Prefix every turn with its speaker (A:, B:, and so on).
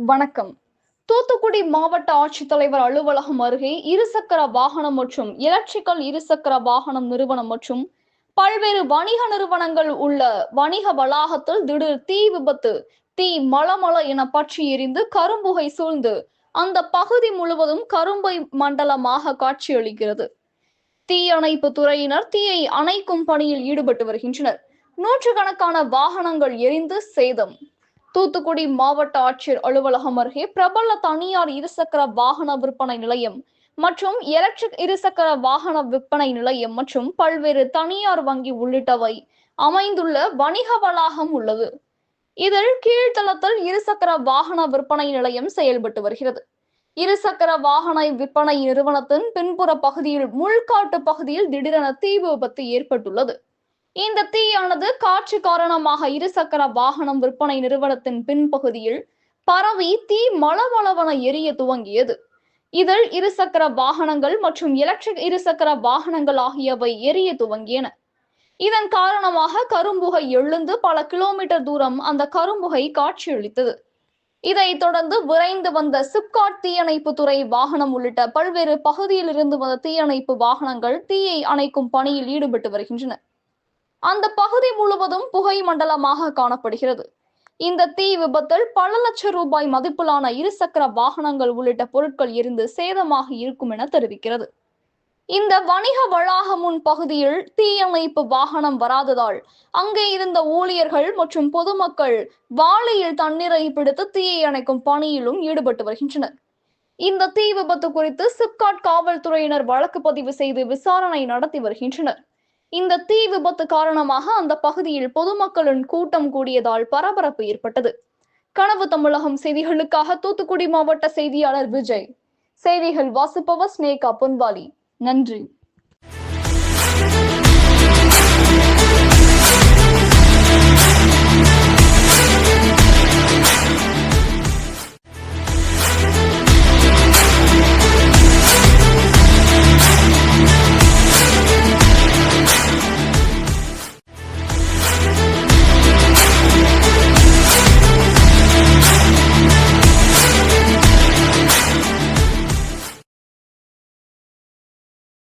A: வணக்கம். தூத்துக்குடி மாவட்ட ஆட்சித்தலைவர் அலுவலகம் அருகே இருசக்கர வாகனம் மற்றும் எலக்ட்ரிக்கல் இருசக்கர வாகனம் நிறுவனம் மற்றும் பல்வேறு வணிக நிறுவனங்கள் உள்ள வணிக வளாகத்தில் திடீர் தீ விபத்து. தீ மளமள என பற்றி எரிந்து கரும்புகை சூழ்ந்து அந்த பகுதி முழுவதும் கரும்பை மண்டலமாக காட்சியளிக்கிறது. தீயணைப்பு துறையினர் தீயை அணைக்கும் பணியில் ஈடுபட்டு வருகின்றனர். நூற்றுக்கணக்கான வாகனங்கள் எரிந்து சேதம். தூத்துக்குடி மாவட்ட ஆட்சியர் அலுவலகம் அருகே பிரபல தனியார் இருசக்கர வாகன விற்பனை நிலையம் மற்றும் எலக்ட்ரிக் இருசக்கர வாகன விற்பனை நிலையம் மற்றும் பல்வேறு தனியார் வங்கி உள்ளிட்டவை அமைந்துள்ள வணிக வளாகம் உள்ளது. இதில் கீழ்த்தளத்தில் இருசக்கர வாகன விற்பனை நிலையம் செயல்பட்டு வருகிறது. இருசக்கர வாகன விற்பனை நிறுவனத்தின் பின்புற பகுதியில் முள்காட்டு பகுதியில் திடீரென தீ விபத்து ஏற்பட்டுள்ளது. இந்த தீயானது காற்று காரணமாக இருசக்கர வாகனம் விற்பனை நிறுவனத்தின் பின்பகுதியில் பரவி தீ மளமளவென எரிய துவங்கியது. இதில் இருசக்கர வாகனங்கள் மற்றும் எலக்ட்ரிக் இருசக்கர வாகனங்கள் ஆகியவை எரிய துவங்கியன. இதன் காரணமாக கரும்புகை எழுந்து பல கிலோமீட்டர் தூரம் அந்த கரும்புகை காட்சியளித்தது. இதைத் தொடர்ந்து விரைந்து வந்த சிப்காட் தீயணைப்பு துறை வாகனம் உள்ளிட்ட பல்வேறு பகுதியில் இருந்து வந்த தீயணைப்பு வாகனங்கள் தீயை அணைக்கும் பணியில் ஈடுபட்டு வருகின்றன. அந்த பகுதி முழுவதும் புகை மண்டலமாக காணப்படுகிறது. இந்த தீ விபத்தில் பல லட்சம் ரூபாய் மதிப்பிலான இருசக்கர வாகனங்கள் உள்ளிட்ட பொருட்கள் எரிந்து சேதமாக இருக்கும் என தெரிவிக்கிறது. இந்த வணிக வளாக முன் பகுதியில் தீயணைப்பு வாகனம் வராததால் அங்கே இருந்த ஊழியர்கள் மற்றும் பொதுமக்கள் வாளியில் தண்ணீரை பிடித்து தீயை அணைக்கும் பணியிலும் ஈடுபட்டு வருகின்றனர். இந்த தீ விபத்து குறித்து சிப்காட் காவல்துறையினர் வழக்கு பதிவு செய்து விசாரணை நடத்தி வருகின்றனர். இந்த தீ விபத்து காரணமாக அந்த பகுதியில் பொதுமக்களின் கூட்டம் கூடியதால் பரபரப்பு ஏற்பட்டது. கனவு தமிழகம் செய்திகளுக்காக தூத்துக்குடி மாவட்ட செய்தியாளர் விஜய். செய்திகள் வாசிப்பவர் ஸ்னேகா பொன்வாலி. நன்றி.